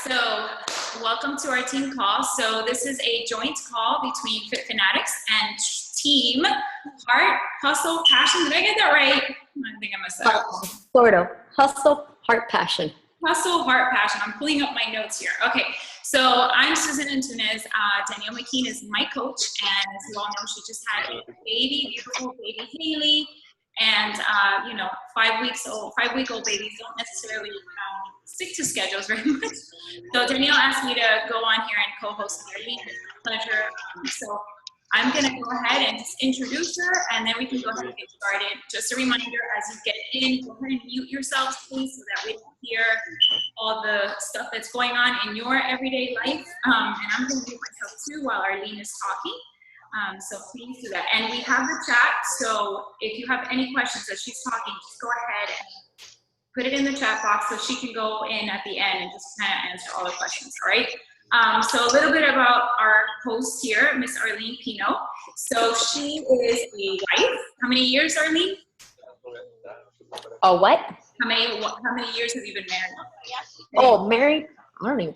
So welcome to our team call. So this is a joint call between Fit Fanatics and Team Heart, Hustle, Passion. Did I get that right? I think I messed that up. Sort of. Hustle, Heart, Passion. Hustle, Heart, Passion. I'm pulling up my notes here. Okay, so I'm Susan Antunes. Danielle McKean is my coach, and as you all know, she just had a baby, beautiful baby Haley. And, 5-week-old babies don't necessarily stick to schedules very much. So Danielle asked me to go on here and co-host with Arlyn. It's a pleasure. So I'm going to go ahead and just introduce her, and then we can go ahead and get started. Just a reminder, as you get in, go ahead and mute yourselves, please, so that we don't hear all the stuff that's going on in your everyday life. And I'm going to mute myself, too, while Arlyn is talking. So please do that. And we have the chat, so if you have any questions as she's talking, just go ahead and put it in the chat box so she can go in at the end and just kind of answer all the questions, all right? So a little bit about our host here, Miss Arlyn Pino. So she is a wife. How many years, Arlyn? Oh, what? How many years have you been married? Oh, married? I don't know.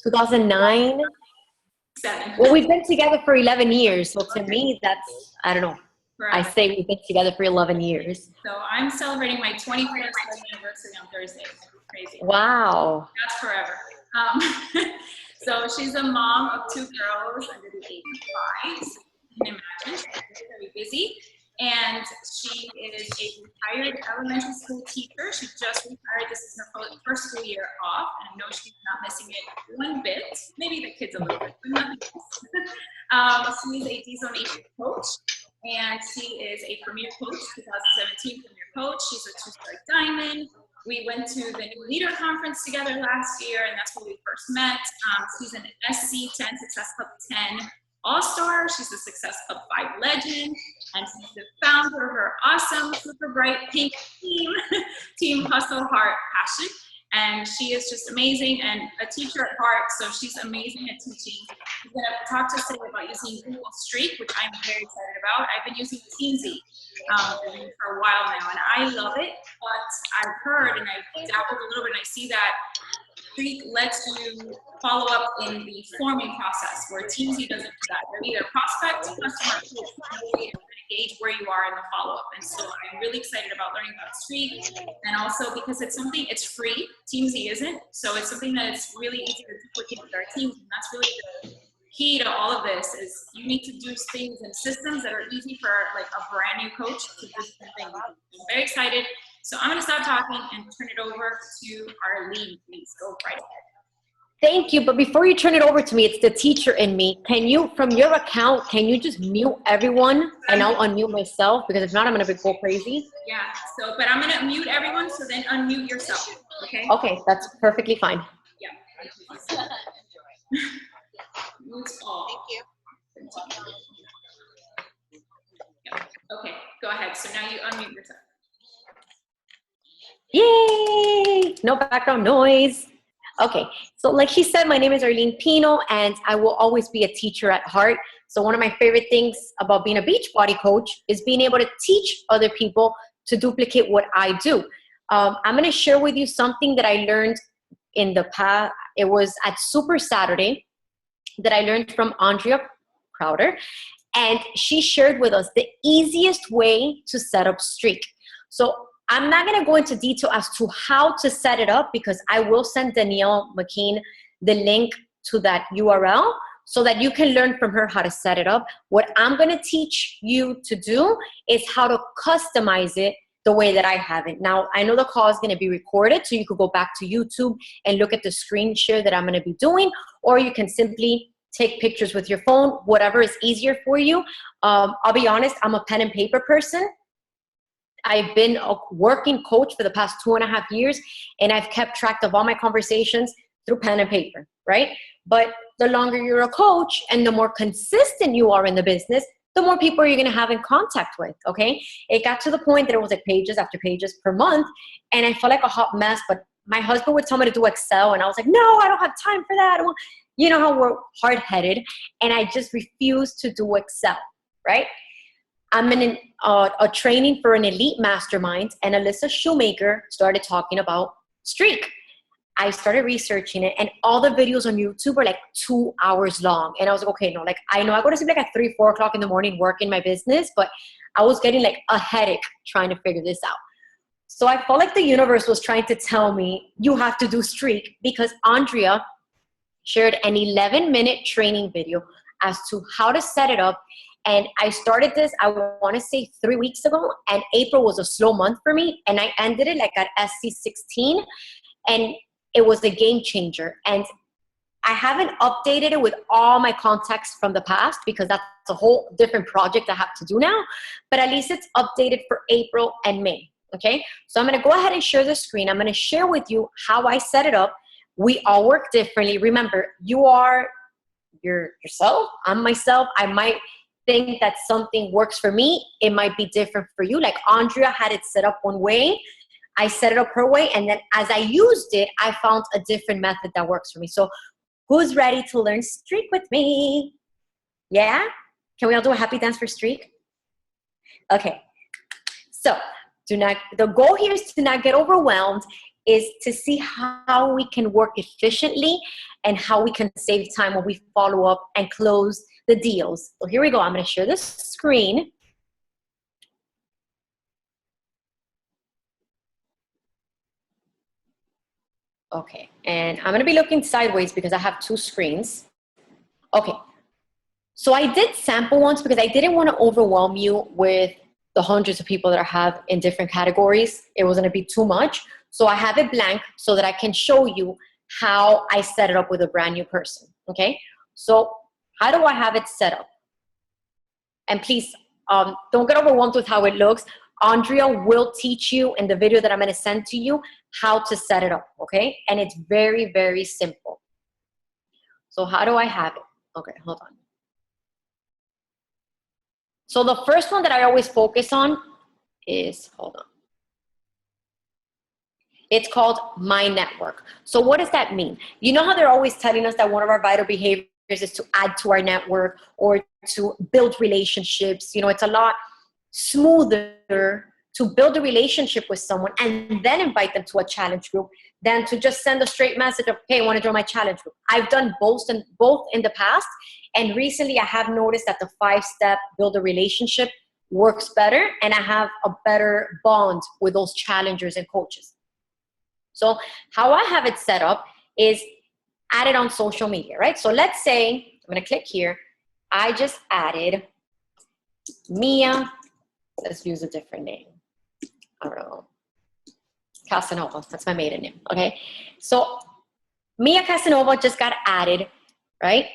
2009? 7. Well, we've been together for 11 years. So to me, that's, I don't know. Forever. I say we've been together for 11 years. So I'm celebrating my 21st anniversary on Thursday. Crazy. Wow. That's forever. So she's a mom of 2 girls under the age of 5. So you can imagine she's very busy. And she is a retired elementary school teacher. She just retired. This is her first school year off. And I know she's not missing it one bit. Maybe the kids a little bit, but nothing else. She's a desonation coach. And she is a Premier Coach, 2017 Premier Coach. She's a 2-star diamond. We went to the New Leader Conference together last year, and that's where we first met. She's an SC10, Success Club 10 All-Star. She's a Success Club 5 legend, and she's the founder of her awesome, super bright pink team, Team Hustle, Heart, Passion. And she is just amazing and a teacher at heart, so she's amazing at teaching. She's going to talk to us today about using Google Streak, which I'm very excited about. I've been using Teamsy for a while now, and I love it, but I've heard and I've dabbled a little bit, and I see that Streak lets you follow up in the forming process, where Teamsy doesn't do that. They're either prospect, customer, or gauge where you are in the follow-up. And so I'm really excited about learning about Streak, and also because it's free. Teamsy isn't, so it's something that it's really easy to duplicate with our teams, and that's really the key to all of this. Is you need to do things and systems that are easy for like a brand new coach to do something. I'm very excited. So I'm going to stop talking and turn it over to Arlyn. Please go right ahead. Thank you. But before you turn it over to me, it's the teacher in me. Can you, from your account, can you just mute everyone and I'll unmute myself? Because if not, I'm going to go crazy. Yeah. So, but I'm going to mute everyone. So then unmute yourself. Okay. Okay. That's perfectly fine. Yeah. Mute all. Thank you. Yeah. Okay. Go ahead. So now you unmute yourself. Yay! No background noise. Okay, so like she said, my name is Arlyn Pino, and I will always be a teacher at heart. So one of my favorite things about being a Beachbody coach is being able to teach other people to duplicate what I do. I'm going to share with you something that I learned in the past. It was at Super Saturday that I learned from Andrea Crowder, and she shared with us the easiest way to set up Streak. So I'm not going to go into detail as to how to set it up, because I will send Danielle McKean the link to that URL so that you can learn from her how to set it up. What I'm going to teach you to do is how to customize it the way that I have it. Now, I know the call is going to be recorded, so you could go back to YouTube and look at the screen share that I'm going to be doing, or you can simply take pictures with your phone, whatever is easier for you. I'll be honest, I'm a pen and paper person. I've been a working coach for the past 2.5 years, and I've kept track of all my conversations through pen and paper, right? But the longer you're a coach and the more consistent you are in the business, the more people you're going to have in contact with, okay? It got to the point that it was like pages after pages per month, and I felt like a hot mess, but my husband would tell me to do Excel, and I was like, no, I don't have time for that. You know how we're hard-headed, and I just refused to do Excel, right? I'm in a training for an elite mastermind, and Alyssa Shoemaker started talking about Streak. I started researching it, and all the videos on YouTube are like 2 hours long. And I was like, okay, no, like I know I go to sleep like at 3, 4 o'clock in the morning working my business, but I was getting like a headache trying to figure this out. So I felt like the universe was trying to tell me, you have to do Streak, because Andrea shared an 11-minute training video as to how to set it up. And I started this, I want to say 3 weeks ago, and April was a slow month for me. And I ended it like at SC16, and it was a game changer. And I haven't updated it with all my contacts from the past because that's a whole different project I have to do now, but at least it's updated for April and May. Okay, so I'm going to go ahead and share the screen. I'm going to share with you how I set it up. We all work differently. Remember, you are yourself. I'm myself. I might think that something works for me. It might be different for you. Like Andrea had it set up one way. I set it up her way. And then as I used it, I found a different method that works for me. So who's ready to learn Streak with me? Yeah? Can we all do a happy dance for Streak? Okay. So the goal here is to not get overwhelmed, is to see how we can work efficiently and how we can save time when we follow up and close the deals. So here we go. I'm going to share this screen. Okay, and I'm going to be looking sideways because I have 2 screens. Okay, so I did sample ones because I didn't want to overwhelm you with the hundreds of people that I have in different categories. It was going to be too much. So I have it blank so that I can show you how I set it up with a brand new person. Okay, so how do I have it set up? And please don't get overwhelmed with how it looks. Andrea will teach you in the video that I'm going to send to you how to set it up, okay? And it's very, very simple. So how do I have it? Okay, hold on. So the first one that I always focus on is, hold on. It's called My Network. So what does that mean? You know how they're always telling us that one of our vital behaviors is to add to our network or to build relationships. You know, it's a lot smoother to build a relationship with someone and then invite them to a challenge group than to just send a straight message of, hey, I want to join my challenge group. I've done both in the past, and recently I have noticed that the 5-step build a relationship works better, and I have a better bond with those challengers and coaches. So how I have it set up is added on social media, right? So let's say, I'm going to click here. I just added Mia. Let's use a different name. I don't know. Casanova. That's my maiden name. Okay. So Mia Casanova just got added, right,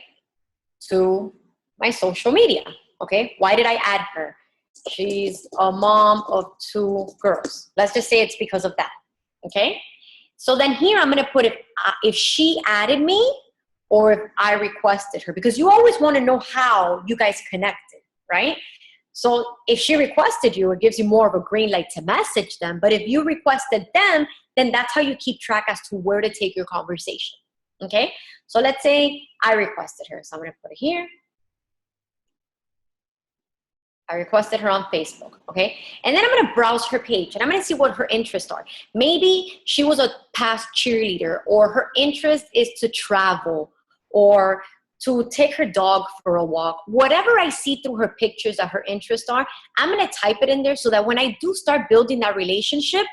to my social media. Okay. Why did I add her? She's a mom of 2 girls. Let's just say it's because of that. Okay. So then here I'm going to put if she added me or if I requested her, because you always want to know how you guys connected, right? So if she requested you, it gives you more of a green light to message them. But if you requested them, then that's how you keep track as to where to take your conversation. Okay? So let's say I requested her. So I'm going to put it here. I requested her on Facebook, okay? And then I'm going to browse her page, and I'm going to see what her interests are. Maybe she was a past cheerleader, or her interest is to travel, or to take her dog for a walk. Whatever I see through her pictures that her interests are, I'm going to type it in there so that when I do start building that relationship,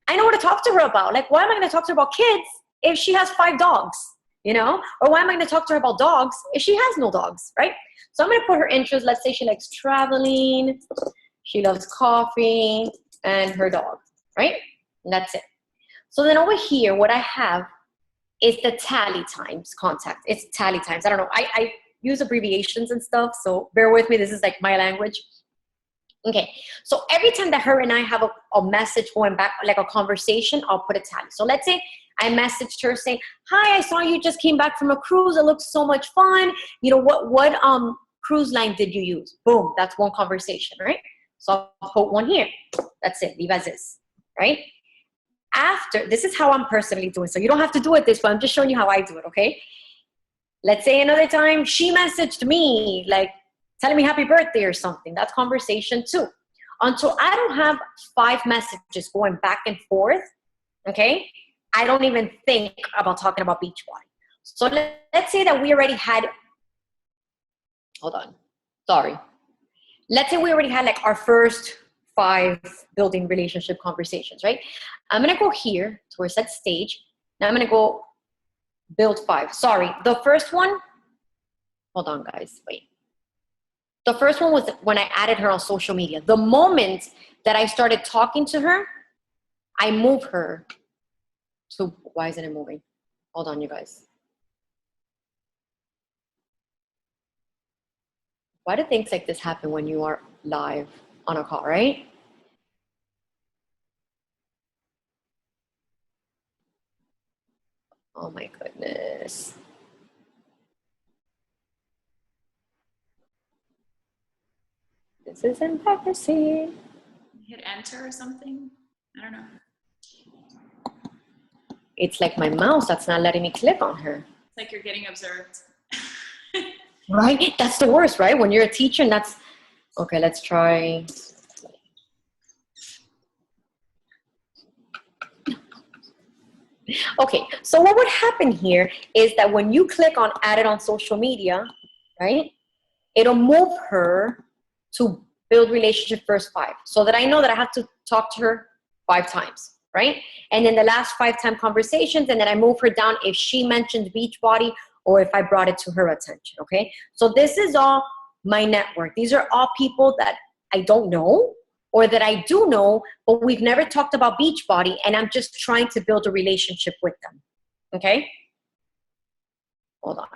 I know what to talk to her about. Like, why am I going to talk to her about kids if she has 5 dogs, you know? Or why am I going to talk to her about dogs if she has no dogs, right? So I'm going to put her interests. Let's say she likes traveling, she loves coffee, and her dog, right? And that's it. So then over here, what I have is the tally times contact. It's tally times. I don't know. I use abbreviations and stuff, so bear with me. This is like my language. Okay. So every time that her and I have a message going back, like a conversation, I'll put a tally. So let's say I messaged her saying, hi, I saw you just came back from a cruise. It looks so much fun. You know, what cruise line did you use? Boom. That's one conversation, right? So I'll put one here. That's it. Leave as is, right? After, this is how I'm personally doing. So you don't have to do it this way. I'm just showing you how I do it, okay? Let's say another time she messaged me, like telling me happy birthday or something. That's conversation 2. Until I don't have 5 messages going back and forth, okay? I don't even think about talking about Beachbody. So let's say that we already had, hold on, sorry. Let's say we already had like our first 5 building relationship conversations, right? I'm gonna go here towards that stage. Now I'm gonna go build 5. Sorry, the first one, hold on guys, wait. The first one was when I added her on social media. The moment that I started talking to her, I move her to, why isn't it moving? Hold on, you guys. Why do things like this happen when you are live on a call, right? Oh my goodness. This is embarrassing. Hit enter or something? I don't know. It's like my mouse that's not letting me click on her. It's like you're getting observed. Right? That's the worst, right? When you're a teacher and that's, okay, let's try. Okay, so what would happen here is that when you click on add it on social media, right? It'll move her to build relationship first 5 so that I know that I have to talk to her 5 times, right? And then the last 5 conversations, and then I move her down if she mentioned Beachbody or if I brought it to her attention, okay? So this is all my network. These are all people that I don't know or that I do know, but we've never talked about Beachbody, and I'm just trying to build a relationship with them, okay? Hold on.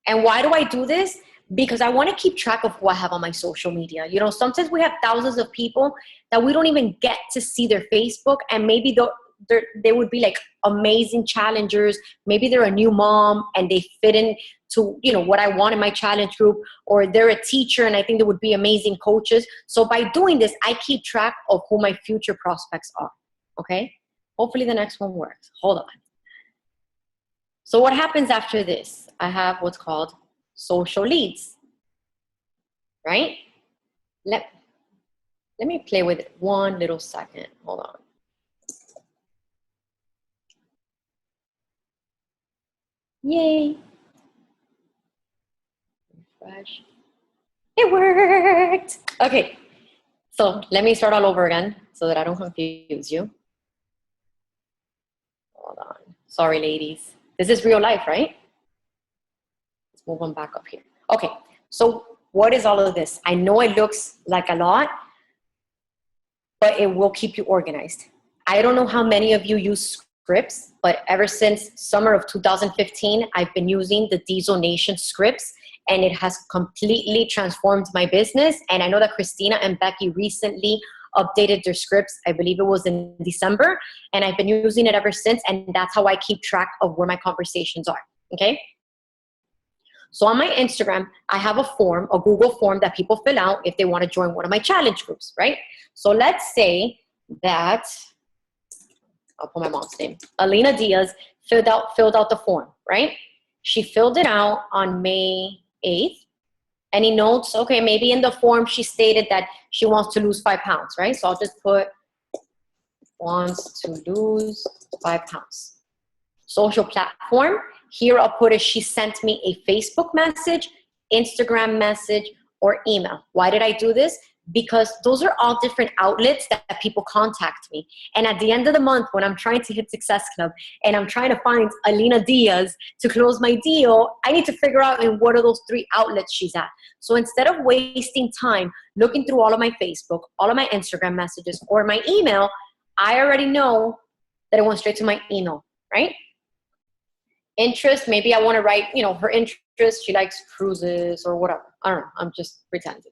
And why do I do this? Because I want to keep track of who I have on my social media. You know, sometimes we have thousands of people that we don't even get to see their Facebook, and maybe they would be like amazing challengers. Maybe they're a new mom and they fit into, you know, what I want in my challenge group, or they're a teacher and I think they would be amazing coaches. So by doing this, I keep track of who my future prospects are, okay? Hopefully the next one works. Hold on. So what happens after this? I have what's called social leads, right? Let me play with it 1 little second. Hold on. Yay. Refresh. It worked. Okay. So let me start all over again so that I don't confuse you. Hold on. Sorry, ladies. This is real life, right? Let's move on back up here. Okay. So what is all of this? I know it looks like a lot, but it will keep you organized. I don't know how many of you use scripts, but ever since summer of 2015, I've been using the Diesel Nation scripts, and it has completely transformed my business. And I know that Christina and Becky recently updated their scripts. I believe it was in December, and I've been using it ever since, and that's how I keep track of where my conversations are, okay? So on my Instagram, I have a form, a Google form that people fill out if they want to join one of my challenge groups, right? So let's say that, I'll put my mom's name, Alina Diaz filled out the form, right? She filled it out on May 8th. Any notes? Okay, maybe in the form she stated that she wants to lose 5 pounds, right? So I'll just put wants to lose 5 pounds. Social platform. Here I'll put if she sent me a Facebook message, Instagram message, or email. Why did I do this? Because those are all different outlets that people contact me. And at the end of the month, when I'm trying to hit Success Club and I'm trying to find Alina Diaz to close my deal, I need to figure out in what are those 3 outlets she's at. So instead of wasting time looking through all of my Facebook, all of my Instagram messages, or my email, I already know that it went straight to my email, right? Interest, maybe I want to write, you know, her interest, she likes cruises or whatever. I don't know, I'm just pretending.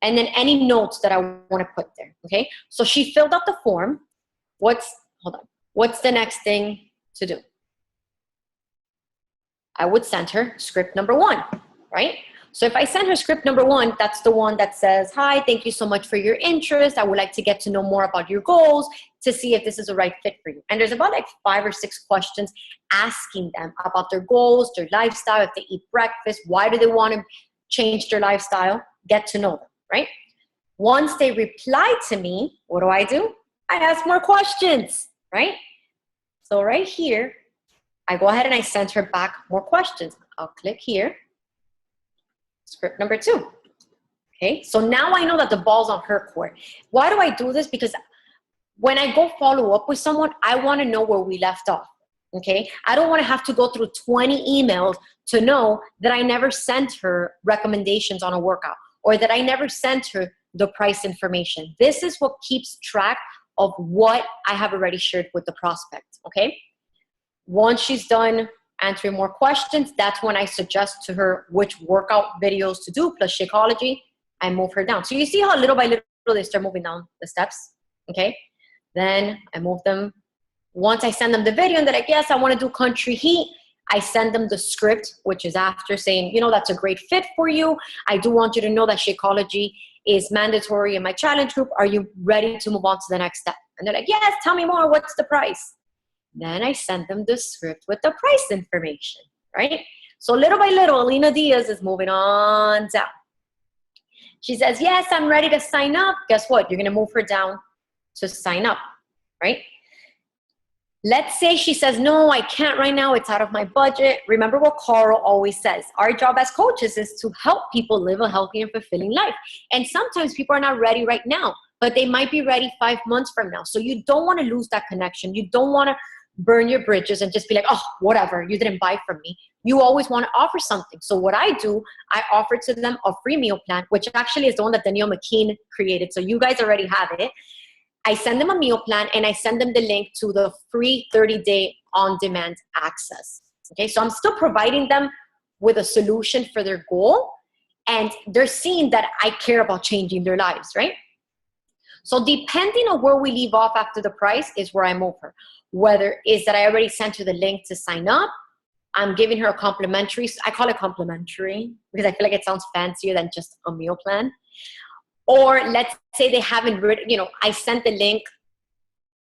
And then any notes that I want to put there, okay? So she filled out the form. What's the next thing to do? I would send her script number 1, right? So if I send her script number 1, that's the one that says, hi, thank you so much for your interest. I would like to get to know more about your goals to see if this is the right fit for you. And there's about like 5 or 6 questions asking them about their goals, their lifestyle, if they eat breakfast, why do they want to change their lifestyle, get to know them, right? Once they reply to me, what do? I ask more questions, right? So right here, I go ahead and I send her back more questions. I'll click here. Script number 2. Okay, so now I know that the ball's on her court. Why do I do this? Because when I go follow up with someone, I want to know where we left off. Okay, I don't want to have to go through 20 emails to know that I never sent her recommendations on a workout or that I never sent her the price information. This is what keeps track of what I have already shared with the prospect. Okay, once she's done answering more questions, that's when I suggest to her which workout videos to do plus Shakeology. I move her down. So you see how little by little they start moving down the steps. Okay, then I move them. Once I send them the video and they're like, yes, I want to do country heat, I send them the script, which is after saying, you know, that's a great fit for you. I do want you to know that Shakeology is mandatory in my challenge group. Are you ready to move on to the next step? And they're like, yes, tell me more. What's the price? Then I send them the script with the price information, right? So little by little, Alina Diaz is moving on down. She says, yes, I'm ready to sign up. Guess what? You're going to move her down to sign up, right? Let's say she says, no, I can't right now. It's out of my budget. Remember what Carl always says. Our job as coaches is to help people live a healthy and fulfilling life. And sometimes people are not ready right now, but they might be ready 5 months from now. So you don't want to lose that connection. You don't want to burn your bridges and just be like, oh, whatever, you didn't buy from me. You always want to offer something. So what I do, I offer to them a free meal plan, which actually is the one that Danielle McKean created. So you guys already have it. I send them a meal plan and I send them the link to the free 30-day on-demand access. Okay, so I'm still providing them with a solution for their goal, and they're seeing that I care about changing their lives, right? So depending on where we leave off after the price is where I move her. Whether is that I already sent her the link to sign up, I'm giving her a complimentary, I call it complimentary because I feel like it sounds fancier than just a meal plan. Or let's say they haven't written, you know, I sent the link.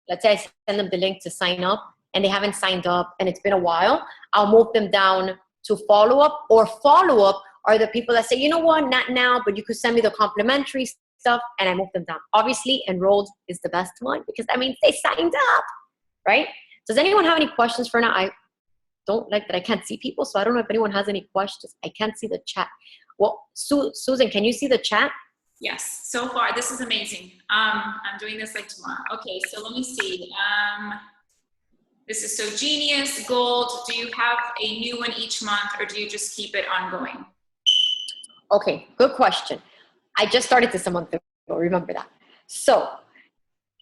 Let's say I send them the link to sign up and they haven't signed up and it's been a while. I'll move them down to follow up, or follow up are the people that say, you know what, not now, but you could send me the complimentary stuff, and I move them down. Obviously, enrolled is the best one because that means they signed up, right? Does anyone have any questions for now? I don't like that I can't see people, so I don't know if anyone has any questions. I can't see the chat. Well, Susan, can you see the chat? Yes, so far, this is amazing. I'm doing this like tomorrow. Okay, so let me see. This is so genius, gold. Do you have a new one each month or do you just keep it ongoing? Okay, good question. I just started this a month ago, remember that. So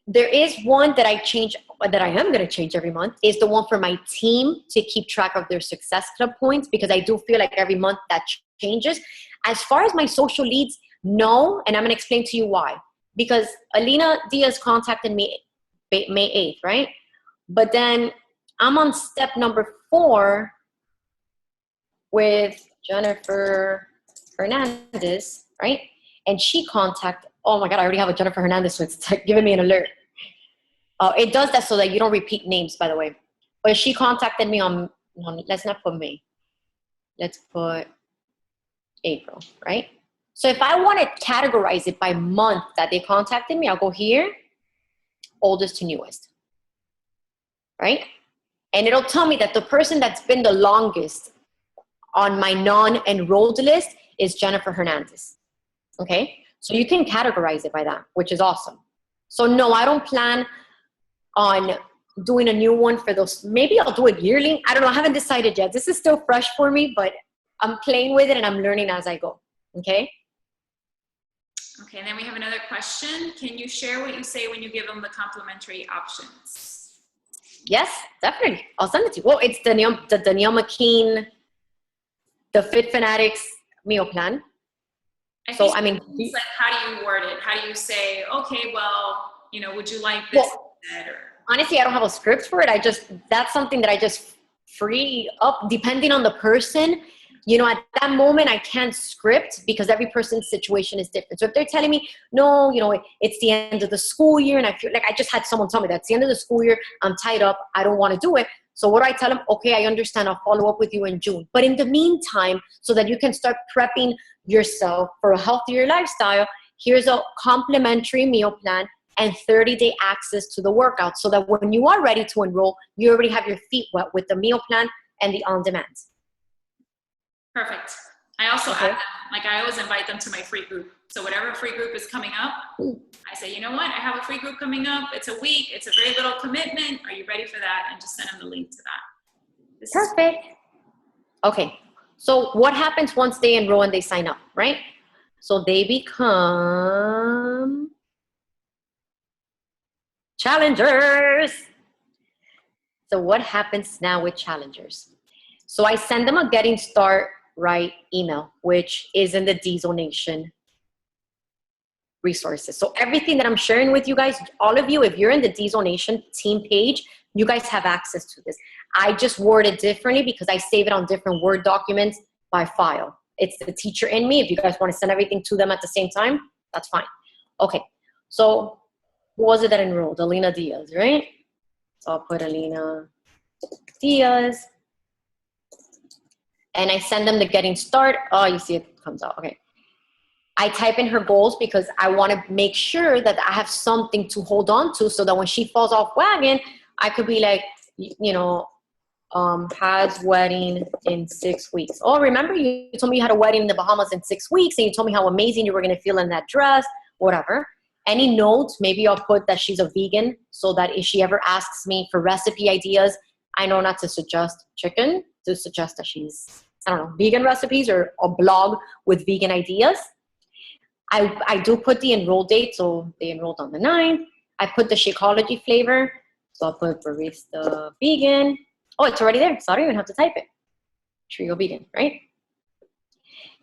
there is one that I change, that I am going to change every month, is the one for my team to keep track of their Success Club points, because I do feel like every month that changes. As far as my social leads, no, and I'm going to explain to you why. Because Alina Diaz contacted me May 8th, right? But then I'm on step number 4 with Jennifer Hernandez, right? And she contacted, oh my God, I already have a Jennifer Hernandez, so it's like giving me an alert. It does that so that you don't repeat names, by the way. But she contacted me on let's not put May. Let's put April, right? So if I want to categorize it by month that they contacted me, I'll go here, oldest to newest, right? And it'll tell me that the person that's been the longest on my non-enrolled list is Jennifer Hernandez, okay? So you can categorize it by that, which is awesome. So no, I don't plan on doing a new one for those. Maybe I'll do it yearly. I don't know. I haven't decided yet. This is still fresh for me, but I'm playing with it and I'm learning as I go, okay? Okay, and then we have another question. Can you share what you say when you give them the complimentary options? Yes, definitely. I'll send it to you. Well, it's the Danielle McKean, the Fit Fanatics meal plan. So, I mean, it's like, how do you word it? How do you say, okay, well, you know, would you like this instead? Or honestly, I don't have a script for it. That's something that I just free up depending on the person. You know, at that moment, I can't script because every person's situation is different. So if they're telling me, no, you know, it's the end of the school year, and I feel like I just had someone tell me that it's the end of the school year, I'm tied up, I don't want to do it. So what do I tell them? Okay, I understand. I'll follow up with you in June. But in the meantime, so that you can start prepping yourself for a healthier lifestyle, here's a complimentary meal plan. and 30-day access to the workout, so that when you are ready to enroll, you already have your feet wet with the meal plan and the on-demand. Perfect. I also Okay. add them, like I always invite them to my free group. So whatever free group is coming up, I say, you know what, I have a free group coming up. It's a week. It's a very little commitment. Are you ready for that? And just send them the link to that. Perfect. Okay. So what happens once they enroll and they sign up, right? So they become challengers. So what happens now with challengers? So I send them a getting start right email, which is in the D-Zonation resources. So everything that I'm sharing with you guys, all of you, if you're in the D-Zonation team page, you guys have access to this. I just word it differently because I save it on different Word documents by file. It's the teacher in me. If you guys want to send everything to them at the same time, that's fine. Okay, so who was it that enrolled? Alina Diaz, right? So I'll put Alina Diaz. And I send them the getting start. Oh, you see it comes out. Okay. I type in her goals because I want to make sure that I have something to hold on to, so that when she falls off wagon, I could be like, you know, has wedding in 6 weeks. Oh, remember you told me you had a wedding in the Bahamas in 6 weeks, and you told me how amazing you were going to feel in that dress, whatever. Any notes, maybe I'll put that she's a vegan, so that if she ever asks me for recipe ideas, I know not to suggest chicken, to suggest that she's, I don't know, vegan recipes or a blog with vegan ideas. I do put the enroll date, so they enrolled on the 9th. I put the Shakeology flavor, so I'll put barista vegan. Oh, it's already there, so I don't even have to type it. Trio vegan, right?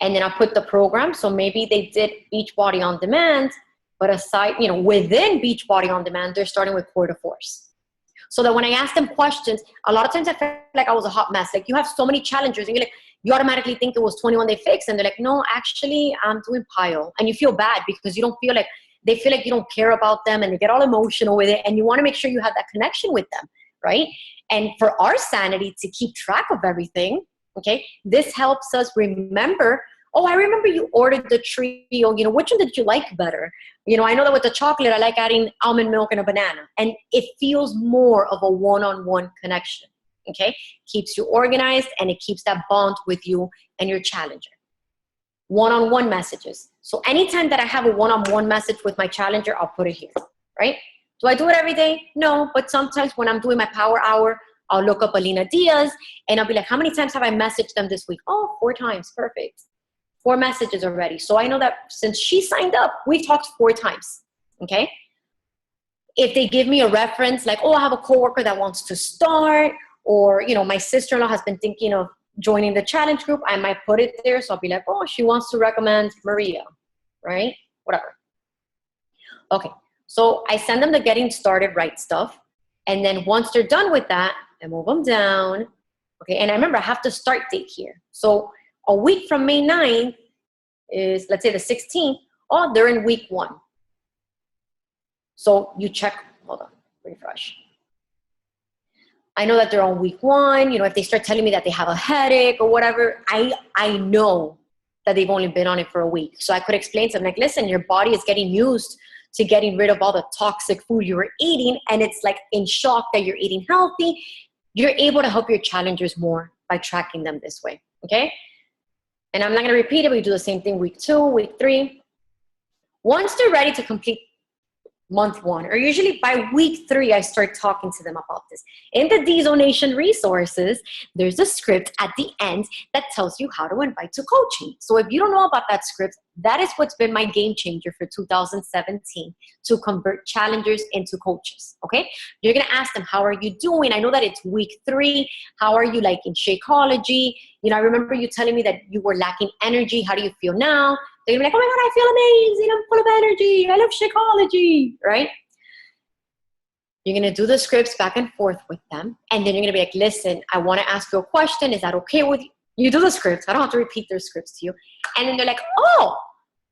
And then I'll put the program, so maybe they did Beachbody On Demand, but aside, you know, within Beachbody On Demand, they're starting with Core de Force. So that when I ask them questions, a lot of times I felt like I was a hot mess. Like, you have so many challengers, and you're like, you automatically think it was 21 Day Fix, and they're like, no, actually, I'm doing Pile. And you feel bad because you don't feel like, they feel like you don't care about them, and they get all emotional with it, and you want to make sure you have that connection with them, right? And for our sanity to keep track of everything, okay, this helps us remember, oh, I remember you ordered the trio, you know, which one did you like better? You know, I know that with the chocolate, I like adding almond milk and a banana, and it feels more of a one-on-one connection, okay? Keeps you organized, and it keeps that bond with you and your challenger. One-on-one messages. So anytime that I have a one-on-one message with my challenger, I'll put it here, right? Do I do it every day? No, but sometimes when I'm doing my power hour, I'll look up Alina Diaz, and I'll be like, how many times have I messaged them this week? Oh, 4 times, perfect. 4 messages already. So I know that since she signed up, we've talked 4 times, okay? If they give me a reference, like, oh, I have a coworker that wants to start, or, you know, my sister-in-law has been thinking of joining the challenge group, I might put it there. So I'll be like, oh, she wants to recommend Maria, right? Whatever. Okay, so I send them the getting started right stuff. And then once they're done with that, I move them down. Okay, and I remember I have the start date here. So a week from May 9th is, let's say the 16th, oh, they're in week 1. So you check, hold on, refresh. I know that they're on week 1. You know, if they start telling me that they have a headache or whatever, I know that they've only been on it for a week. So I could explain to them, like, listen, your body is getting used to getting rid of all the toxic food you were eating, and it's like in shock that you're eating healthy. You're able to help your challengers more by tracking them this way, okay? And I'm not gonna repeat it, we do the same thing week 2, week 3. Once they're ready to complete month 1, or usually by week 3, I start talking to them about this. In the D-Zonation resources, there's a script at the end that tells you how to invite to coaching. So if you don't know about that script, that is what's been my game changer for 2017, to convert challengers into coaches, okay? You're gonna ask them, how are you doing? I know that it's week 3. How are you like in Shakeology? You know, I remember you telling me that you were lacking energy. How do you feel now? They're gonna be like, oh my God, I feel amazing. I'm full of energy. I love Shakeology, right? You're gonna do the scripts back and forth with them. And then you're gonna be like, listen, I wanna ask you a question. Is that okay with you? You do the scripts. I don't have to repeat their scripts to you. And then they're like, oh,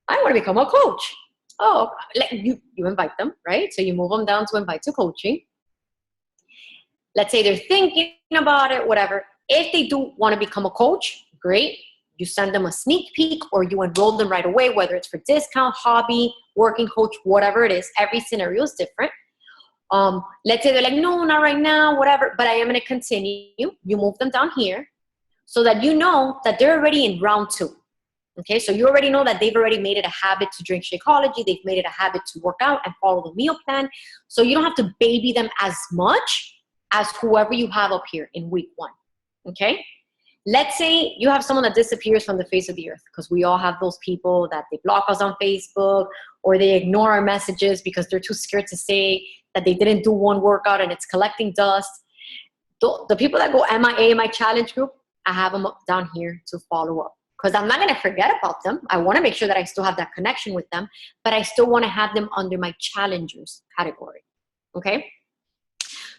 I wanna become a coach. Oh, like you invite them, right? So you move them down to invite to coaching. Let's say they're thinking about it, whatever. If they do wanna become a coach, great. You send them a sneak peek or you enroll them right away, whether it's for discount, hobby, working coach, whatever it is. Every scenario is different. Let's say they're like, no, not right now, whatever, but I am going to continue. You move them down here so that you know that they're already in round 2. Okay, so you already know that they've already made it a habit to drink Shakeology. They've made it a habit to work out and follow the meal plan. So you don't have to baby them as much as whoever you have up here in week 1. Okay, let's say you have someone that disappears from the face of the earth, because we all have those people that they block us on Facebook or they ignore our messages because they're too scared to say that they didn't do one workout and it's collecting dust. The people that go MIA in my challenge group, I have them up down here to follow up. Because I'm not going to forget about them. I want to make sure that I still have that connection with them, but I still want to have them under my challengers category. Okay?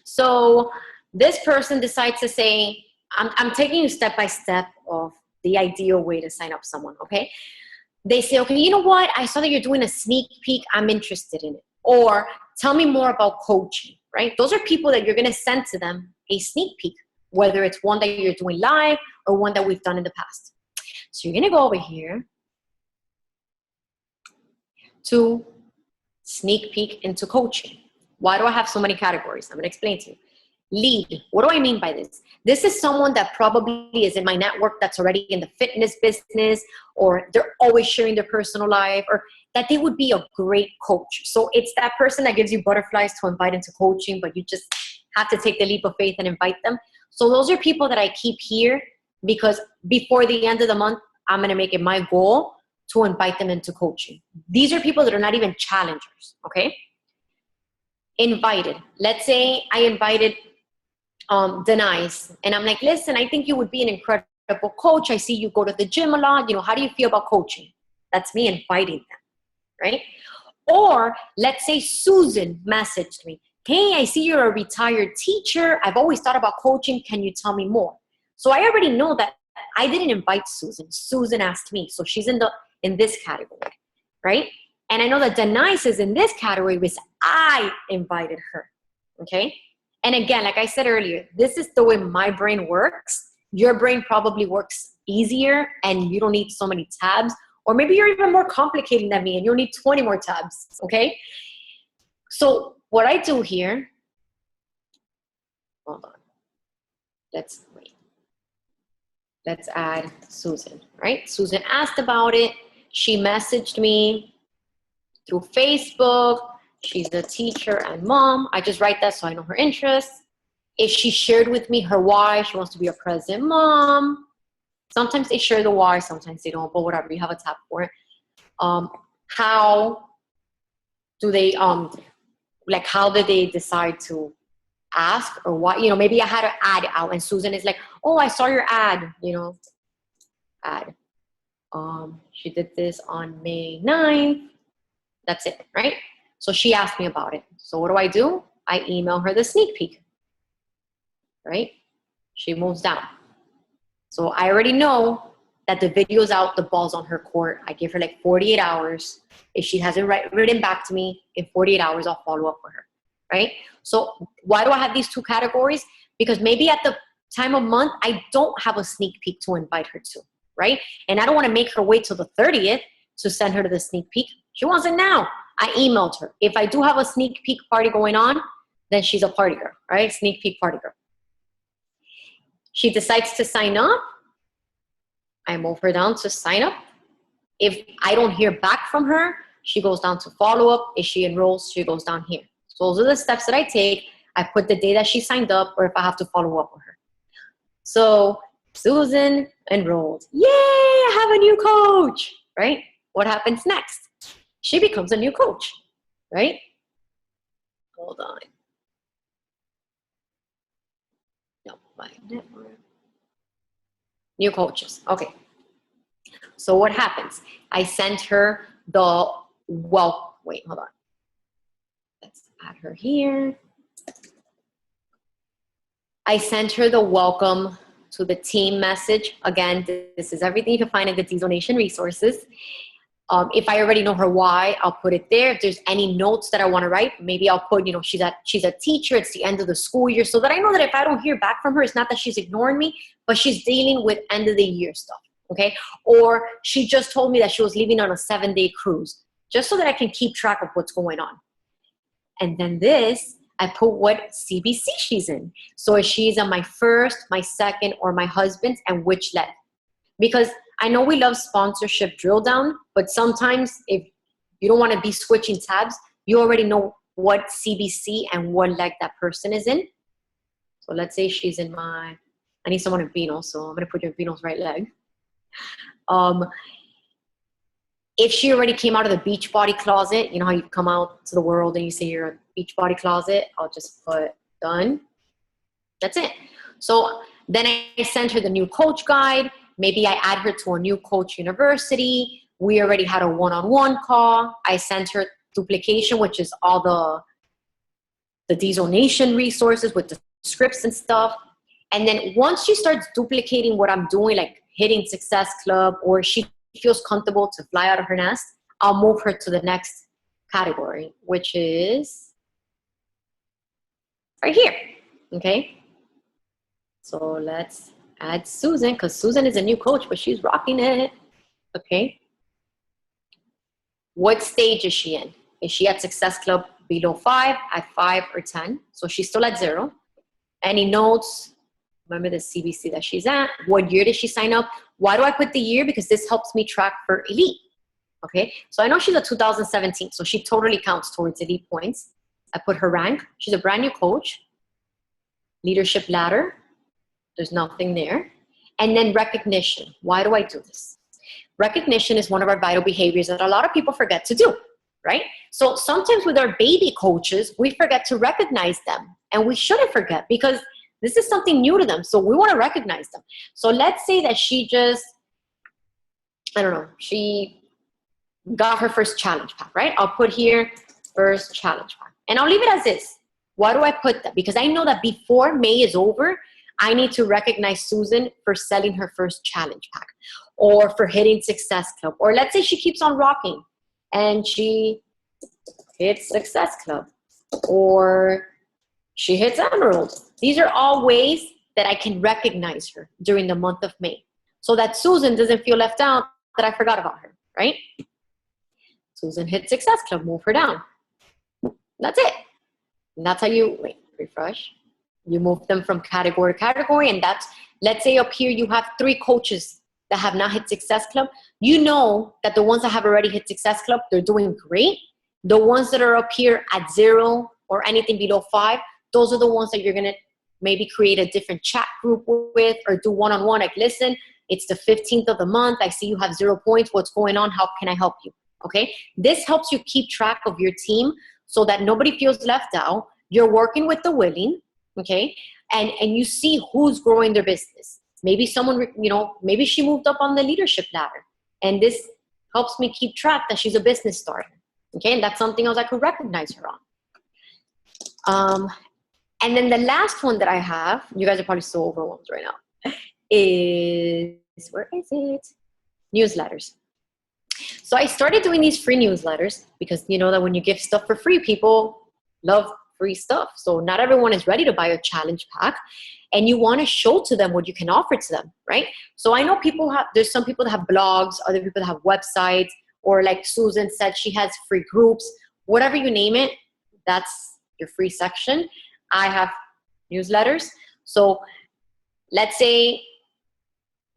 So this person decides to say, I'm taking you step by step of the ideal way to sign up someone. Okay? They say, okay, you know what? I saw that you're doing a sneak peek. I'm interested in it. Or tell me more about coaching, right? Those are people that you're going to send to them a sneak peek, whether it's one that you're doing live or one that we've done in the past. So you're going to go over here to sneak peek into coaching. Why do I have so many categories? I'm going to explain to you. Lead. What do I mean by this? This is someone that probably is in my network that's already in the fitness business, or they're always sharing their personal life, or that they would be a great coach. So it's that person that gives you butterflies to invite into coaching, but you just have to take the leap of faith and invite them. So those are people that I keep here, because before the end of the month, I'm going to make it my goal to invite them into coaching. These are people that are not even challengers, okay? Invited. Let's say I invited Denise, and I'm like, listen, I think you would be an incredible coach. I see you go to the gym a lot. You know, how do you feel about coaching? That's me inviting them, right? Or let's say Susan messaged me. Hey, I see you're a retired teacher. I've always thought about coaching. Can you tell me more? So I already know that I didn't invite Susan. Susan asked me. So she's in this category, right? And I know that Denise is in this category because I invited her, okay? And again, like I said earlier, this is the way my brain works. Your brain probably works easier and you don't need so many tabs. Or maybe you're even more complicated than me and you'll need 20 more tabs, okay? So what I do here, hold on. Let's add Susan, right? Susan asked about it. She messaged me through Facebook. She's a teacher and mom. I just write that so I know her interests. If she shared with me her why, she wants to be a present mom. Sometimes they share the why, sometimes they don't, but whatever, you have a tab for it. How do they, how did they decide to ask, or what? You know, maybe I had an ad out and Susan is like, oh, I saw your ad, you know, ad. She did this on May 9th. That's it, right? So she asked me about it. So what do? I email her the sneak peek, right? She moves down. So I already know that the video's out, the ball's on her court. I give her like 48 hours. If she hasn't written back to me in 48 hours, I'll follow up with her, right? So why do I have these 2 categories? Because maybe at the time of month, I don't have a sneak peek to invite her to, right? And I don't want to make her wait till the 30th to send her to the sneak peek. She wants it now. I emailed her. If I do have a sneak peek party going on, then she's a party girl, right? Sneak peek party girl. She decides to sign up. I move her down to sign up. If I don't hear back from her, she goes down to follow up. If she enrolls, she goes down here. So those are the steps that I take. I put the day that she signed up, or if I have to follow up with her. So Susan enrolled. Yay, I have a new coach, right? What happens next? She becomes a new coach, right? Hold on. No, my network. New coaches. Okay. So what happens? I sent her the wait, hold on. Let's add her here. I sent her the welcome to the team message. Again, this is everything you can find in the Diesel Nation resources. If I already know her why, I'll put it there. If there's any notes that I want to write, maybe I'll put, you know, she's a teacher. It's the end of the school year. So that I know that if I don't hear back from her, it's not that she's ignoring me, but she's dealing with end of the year stuff, okay? Or she just told me that she was leaving on a 7-day cruise, just so that I can keep track of what's going on. And then this, I put what CBC she's in. So if she's on my first, my second, or my husband's, and which leg. Because I know we love sponsorship drill down, but sometimes if you don't want to be switching tabs, you already know what CBC and what leg that person is in. So let's say she's in I need someone in Pino, so I'm going to put you in Pino's right leg. If she already came out of the Beachbody closet, you know how you come out to the world and you say you're a Beachbody closet, I'll just put done. That's it. So then I sent her the new coach guide. Maybe I add her to a new coach university. We already had a one-on-one call. I sent her duplication, which is all the Diesel Nation resources with the scripts and stuff. And then once she starts duplicating what I'm doing, like hitting Success Club, or she feels comfortable to fly out of her nest, I'll move her to the next category, which is right here, okay? So let's add Susan, because Susan is a new coach, but she's rocking it, okay? What stage is she in? Is she at Success Club below 5, at 5, or 10? So she's still at 0. Any notes? Remember the CBC that she's at. What year did she sign up? Why do I put the year? Because this helps me track for elite. Okay, so I know she's a 2017, so she totally counts towards elite points. I put her rank. She's a brand new coach. Leadership ladder. There's nothing there. And then recognition. Why do I do this? Recognition is one of our vital behaviors that a lot of people forget to do, right? So sometimes with our baby coaches, we forget to recognize them. And we shouldn't forget, because this is something new to them, so we want to recognize them. So let's say that she just, I don't know, she got her first challenge pack, right? I'll put here first challenge pack. And I'll leave it as is. Why do I put that? Because I know that before May is over, I need to recognize Susan for selling her first challenge pack, or for hitting Success Club. Or let's say she keeps on rocking and she hits Success Club, or she hits Emerald. These are all ways that I can recognize her during the month of May, so that Susan doesn't feel left out, that I forgot about her, right? Susan hit Success Club, move her down. That's it. And that's how you, refresh. You move them from category to category, and that's, let's say up here you have 3 coaches that have not hit Success Club. You know that the ones that have already hit Success Club, they're doing great. The ones that are up here at 0 or anything below 5, those are the ones that you're going to maybe create a different chat group with, or do one-on-one. Like, listen, it's the 15th of the month. I see you have 0 points. What's going on? How can I help you? Okay. This helps you keep track of your team so that nobody feels left out. You're working with the willing. Okay. And you see who's growing their business. Maybe someone, maybe she moved up on the leadership ladder, and this helps me keep track that she's a business starter. Okay. And that's something else I could recognize her on. And then the last one that I have, you guys are probably so overwhelmed right now, is, where is it? Newsletters. So I started doing these free newsletters because you know that when you give stuff for free, people love free stuff. So not everyone is ready to buy a challenge pack, and you want to show to them what you can offer to them, right? So I know there's some people that have blogs, other people that have websites, or like Susan said, she has free groups, whatever you name it, that's your free section. I have newsletters. So let's say,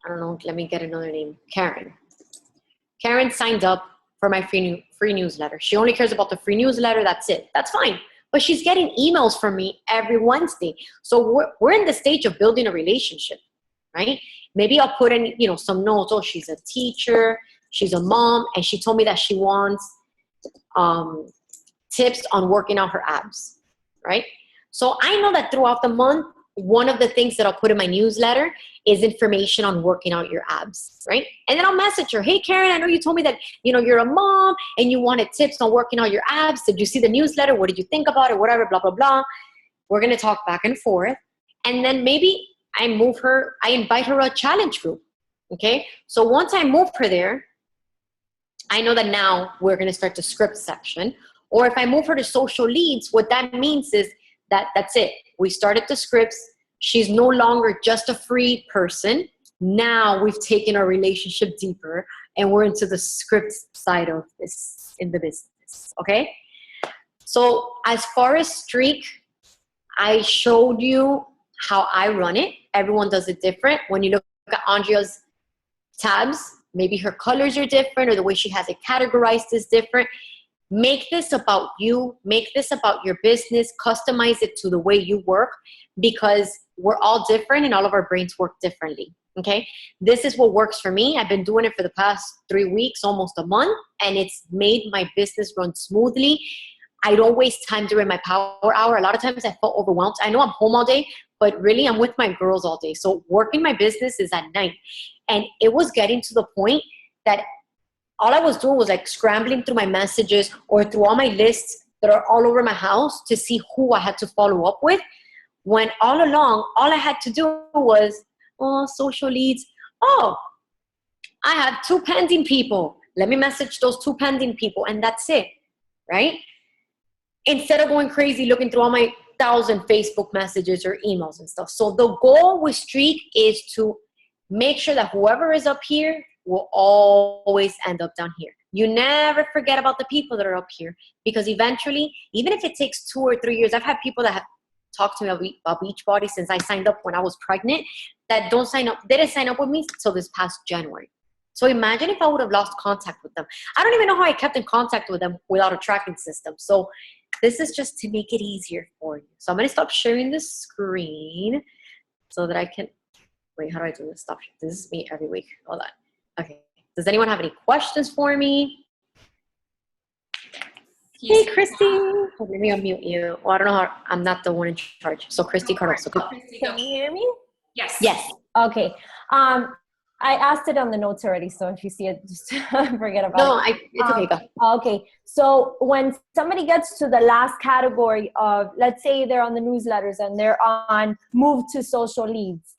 I don't know, let me get another name, Karen. Karen signed up for my free newsletter. She only cares about the free newsletter, that's it. That's fine. But she's getting emails from me every Wednesday. So we're in the stage of building a relationship, right? Maybe I'll put in, some notes. Oh, she's a teacher, she's a mom, and she told me that she wants tips on working out her abs, right? So I know that throughout the month, one of the things that I'll put in my newsletter is information on working out your abs, right? And then I'll message her, hey, Karen, I know you told me that, you're a mom and you wanted tips on working out your abs. Did you see the newsletter? What did you think about it? Whatever, blah, blah, blah. We're going to talk back and forth. And then maybe I invite her a challenge group, okay? So once I move her there, I know that now we're going to start the script section. Or if I move her to social leads, what that means is that's it. We started the scripts. She's no longer just a free person. Now we've taken our relationship deeper and we're into the script side of this in the business. Okay. So as far as streak, I showed you how I run it. Everyone does it different. When you look at Andrea's tabs, maybe her colors are different or the way she has it categorized is different. Make this about you. Make this about your business. Customize it to the way you work, because we're all different and all of our brains work differently. Okay. This is what works for me. I've been doing it for the past 3 weeks, almost a month, and it's made my business run smoothly. I don't waste time during my power hour. A lot of times I felt overwhelmed. I know I'm home all day, but really I'm with my girls all day. So working my business is at night. And it was getting to the point that all I was doing was like scrambling through my messages or through all my lists that are all over my house to see who I had to follow up with. When all along, all I had to do was, social leads. Oh, I have 2 pending people. Let me message those 2 pending people. And that's it, right? Instead of going crazy looking through all my 1,000 Facebook messages or emails and stuff. So the goal with Streak is to make sure that whoever is up here will always end up down here. You never forget about the people that are up here, because eventually, even if it takes 2 or 3 years, I've had people that have talked to me about Beachbody since I signed up when I was pregnant that didn't sign up with me until this past January. So imagine if I would have lost contact with them. I don't even know how I kept in contact with them without a tracking system. So this is just to make it easier for you. So I'm going to stop sharing the screen so that I can, wait, how do I do this? Stop. This is me every week. Hold on. Okay. Does anyone have any questions for me? Hey, Christy. Oh, let me unmute you. Well, I don't know how, I'm not the one in charge. So Christy Cardoso. Can you hear me? Yes. Yes. Okay. I asked it on the notes already, so if you see it, just forget about it. It's okay. Go. Okay. So when somebody gets to the last category of, let's say they're on the newsletters and they're on move to social leads.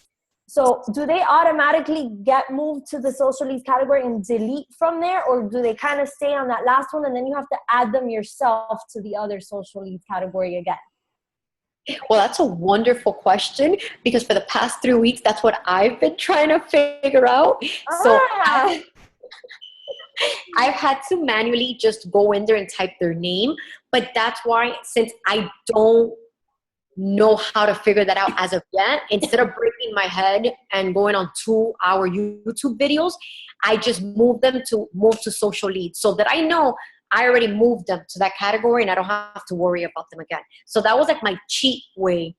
So do they automatically get moved to the social leads category and delete from there? Or do they kind of stay on that last one and then you have to add them yourself to the other social leads category again? Well, that's a wonderful question, because for the past 3 weeks, that's what I've been trying to figure out. So I've had to manually just go in there and type their name. But that's why, since I don't know how to figure that out as of yet, instead of breaking my head and going on 2-hour YouTube videos, I just move to social leads so that I know I already moved them to that category and I don't have to worry about them again. So that was like my cheat way.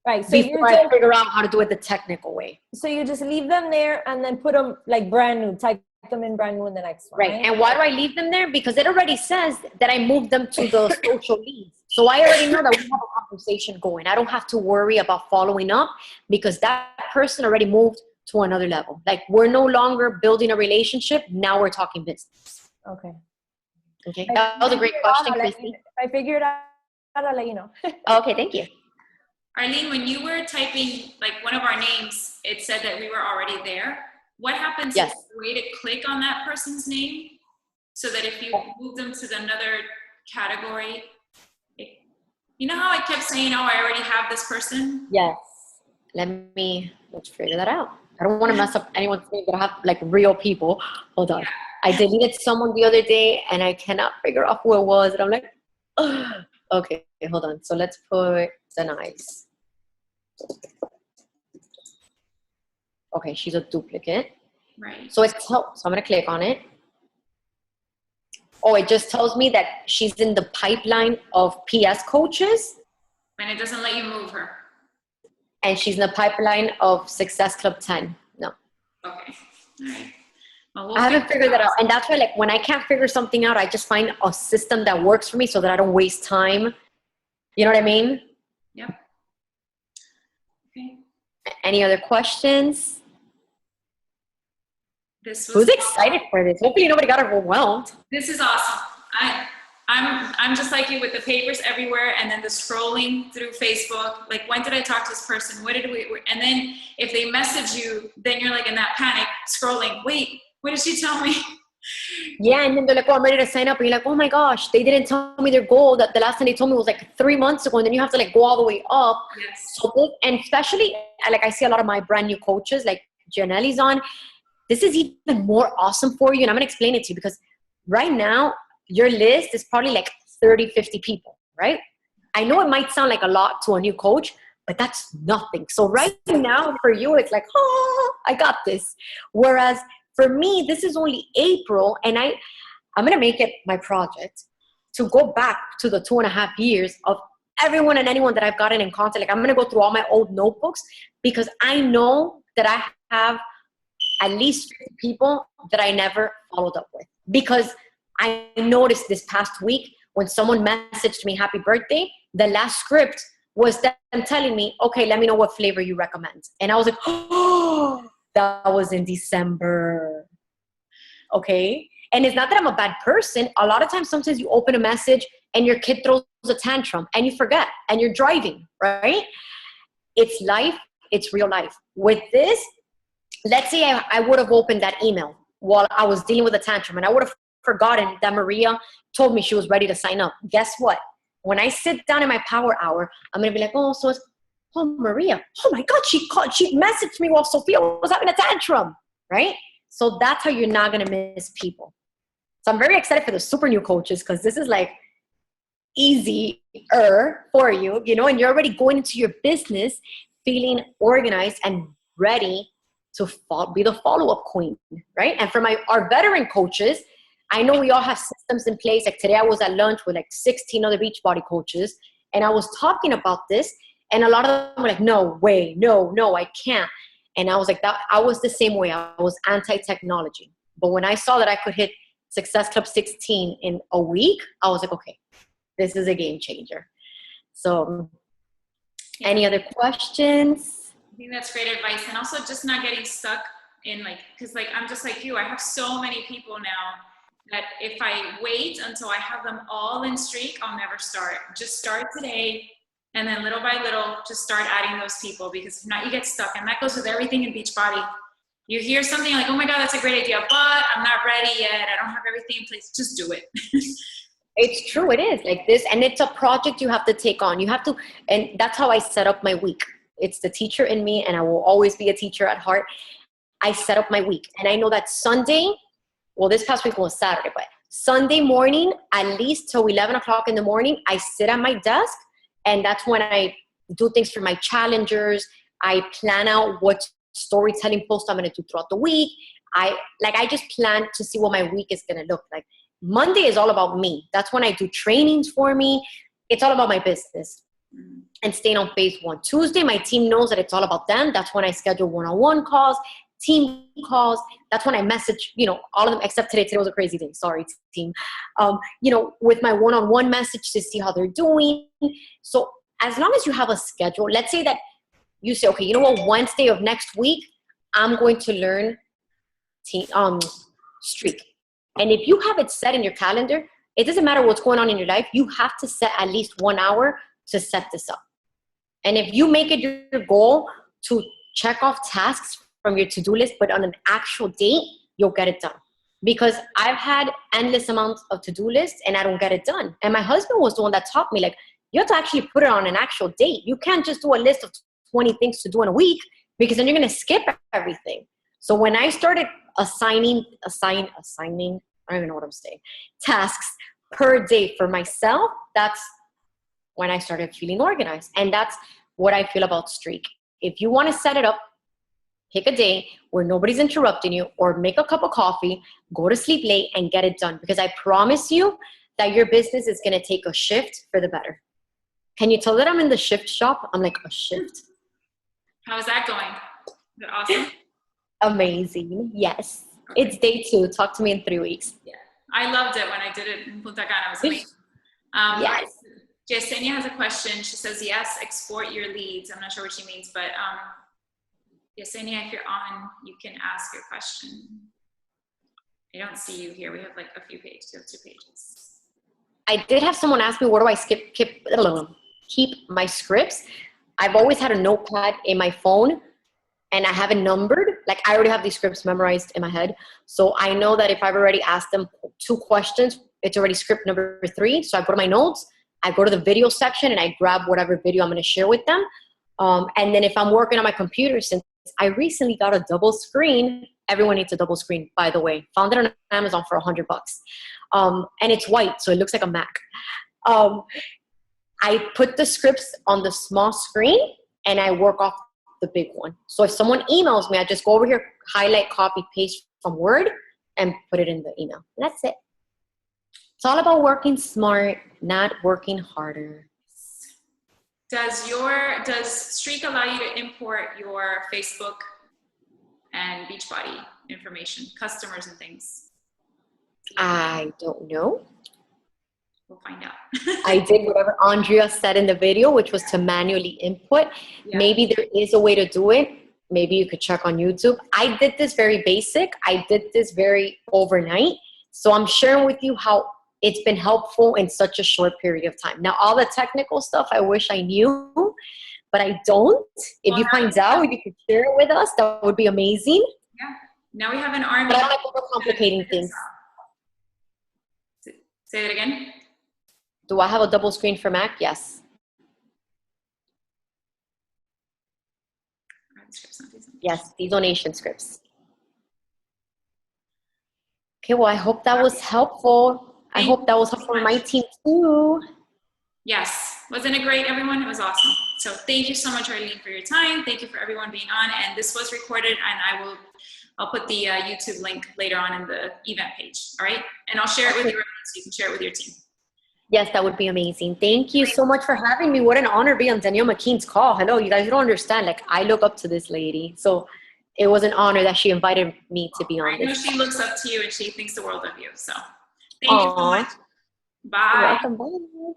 Right. So before I figure out how to do it the technical way. So you just leave them there and then put them like brand new, type them in brand new in the next one. Right. And why do I leave them there? Because it already says that I moved them to the social leads. So I already know that we have a conversation going. I don't have to worry about following up because that person already moved to another level. Like, we're no longer building a relationship. Now we're talking business. Okay. Okay. That was a great question, Christy. If I figure it out, I'll let you know. Okay. Thank you. Arlyn, when you were typing like one of our names, it said that we were already there. What happens if the way to click on that person's name so that if you move them to another category, you know how I kept saying, oh, I already have this person? Yes. Let's figure that out. I don't want to mess up anyone's name, but I have like real people. Hold on. Yeah. I deleted someone the other day and I cannot figure out who it was. And I'm like, oh. Okay, hold on. So let's put Denise. Okay, she's a duplicate. Right. So so I'm going to click on it. Oh, it just tells me that she's in the pipeline of PS coaches. And it doesn't let you move her. And she's in the pipeline of Success Club 10. No. Okay. All right. Well, I haven't figured that out. And that's why, like, when I can't figure something out, I just find a system that works for me so that I don't waste time. You know what I mean? Yep. Okay. Any other questions? Who's excited for this? Hopefully nobody got overwhelmed. This is awesome. I'm just like you with the papers everywhere and then the scrolling through Facebook. Like, when did I talk to this person? What did we, and then if they message you, then you're like in that panic scrolling. Wait, what did she tell me? Yeah, and then they're like, oh, I'm ready to sign up. And you're like, oh my gosh, they didn't tell me their goal. That the last time they told me was like 3 months ago. And then you have to like go all the way up. Yes. So, and especially, like, I see a lot of my brand new coaches, like Janelle's on, this is even more awesome for you. And I'm going to explain it to you because right now, your list is probably like 30, 50 people, right? I know it might sound like a lot to a new coach, but that's nothing. So right now for you, it's like, oh, I got this. Whereas for me, this is only April, and I'm going to make it my project to go back to the 2.5 years of everyone and anyone that I've gotten in contact. Like I'm going to go through all my old notebooks because I know that I have at least 50 people that I never followed up with. Because I noticed this past week when someone messaged me happy birthday, the last script was them telling me, okay, let me know what flavor you recommend. And I was like, oh, that was in December. Okay. And it's not that I'm a bad person. A lot of times, sometimes you open a message and your kid throws a tantrum and you forget and you're driving, right? It's life. It's real life. With this, let's say I would have opened that email while I was dealing with a tantrum and I would have forgotten that Maria told me she was ready to sign up. Guess what? When I sit down in my power hour, I'm going to be like, oh, so it's, oh, Maria. Oh my God, she messaged me while Sophia was having a tantrum, right? So that's how you're not going to miss people. So I'm very excited for the super new coaches because this is like easier for you, you know, and you're already going into your business feeling organized and ready to be the follow-up queen, right? And for our veteran coaches, I know we all have systems in place. Like today I was at lunch with like 16 other Beachbody coaches and I was talking about this and a lot of them were like, no way, no, I can't. And I was like, I was the same way. I was anti-technology. But when I saw that I could hit Success Club 16 in a week, I was like, okay, this is a game changer. So any other questions? I think that's great advice. And also just not getting stuck in like, because like I'm just like you, I have so many people now that if I wait until I have them all in streak, I'll never start. Just start today, and then little by little, just start adding those people, because if not, you get stuck. And that goes with everything in Beachbody. You hear something like, oh my God, that's a great idea, but I'm not ready yet. I don't have everything in place. Just do it. It's true. It is like this. And it's a project you have to take on. You have to, and that's how I set up my week. It's the teacher in me, and I will always be a teacher at heart. I set up my week, and I know that Sunday, well, this past week was Saturday, but Sunday morning, at least till 11 o'clock in the morning, I sit at my desk, and that's when I do things for my challengers. I plan out what storytelling post I'm going to do throughout the week. I just plan to see what my week is going to look like. Monday is all about me. That's when I do trainings for me. It's all about my business and staying on phase one. Tuesday, my team knows that it's all about them. That's when I schedule one-on-one calls, team calls. That's when I message, all of them, except today. Today was a crazy day. Sorry, team. With my one-on-one message to see how they're doing. So as long as you have a schedule, let's say that you say, okay, you know what, Wednesday of next week, I'm going to learn streak. And if you have it set in your calendar, it doesn't matter what's going on in your life. You have to set at least 1 hour to set this up. And if you make it your goal to check off tasks from your to-do list, but on an actual date, you'll get it done. Because I've had endless amounts of to-do lists and I don't get it done. And my husband was the one that taught me, like, you have to actually put it on an actual date. You can't just do a list of 20 things to do in a week, because then you're going to skip everything. So when I started assigning, I don't even know what I'm saying, tasks per day for myself, that's when I started feeling organized. And that's what I feel about Streak. If you want to set it up, pick a day where nobody's interrupting you, or make a cup of coffee, go to sleep late and get it done. Because I promise you that your business is going to take a shift for the better. Can you tell that I'm in the shift shop? I'm like, a shift. How's that going? Is it awesome? Amazing. Yes. Okay. It's day 2. Talk to me in 3 weeks. Yeah. I loved it when I did it in Punta Cana. It was amazing. Yes. Yesenia has a question. She says, yes, export your leads. I'm not sure what she means, but Yesenia, if you're on, you can ask your question. I don't see you here. We have like a few pages. You have 2 pages. I did have someone ask me, where do I keep my scripts? I've always had a notepad in my phone, and I have it numbered. Like, I already have these scripts memorized in my head. So I know that if I've already asked them 2 questions, it's already script number 3. So I go to my notes, I go to the video section, and I grab whatever video I'm going to share with them. And then if I'm working on my computer, since I recently got a double screen. Everyone needs a double screen, by the way. Found it on Amazon for $100. And it's white, so it looks like a Mac. I put the scripts on the small screen and I work off the big one. So if someone emails me, I just go over here, highlight, copy, paste from Word, and put it in the email. And that's it. It's all about working smart, not working harder. Does Streak allow you to import your Facebook and Beachbody information, customers and things? I don't know. We'll find out. I did whatever Andrea said in the video, which was to manually input. Yeah. Maybe there is a way to do it. Maybe you could check on YouTube. I did this very basic. I did this very overnight. So I'm sharing with you how it's been helpful in such a short period of time. Now, all the technical stuff, I wish I knew, but I don't. If you find out, if you could share it with us, that would be amazing. Yeah. Now we have an army. But I don't like overcomplicating things. Say it again. Do I have a double screen for Mac? Yes. Yes, the donation scripts. Okay, well, I hope that was helpful. I hope that was helpful for my team too. Yes. Wasn't it great, everyone? It was awesome. So thank you so much, Arlyn, for your time. Thank you for everyone being on. And this was recorded, and I'll put the YouTube link later on in the event page. All right? And I'll share it with you so you can share it with your team. Yes, that would be amazing. Thank you so much for having me. What an honor to be on Danielle McKean's call. Hello, you guys don't understand. Like, I look up to this lady. So it was an honor that she invited me to be on this. I know she looks up to you and she thinks the world of you. So thank you so much. Bye. You're welcome. Bye.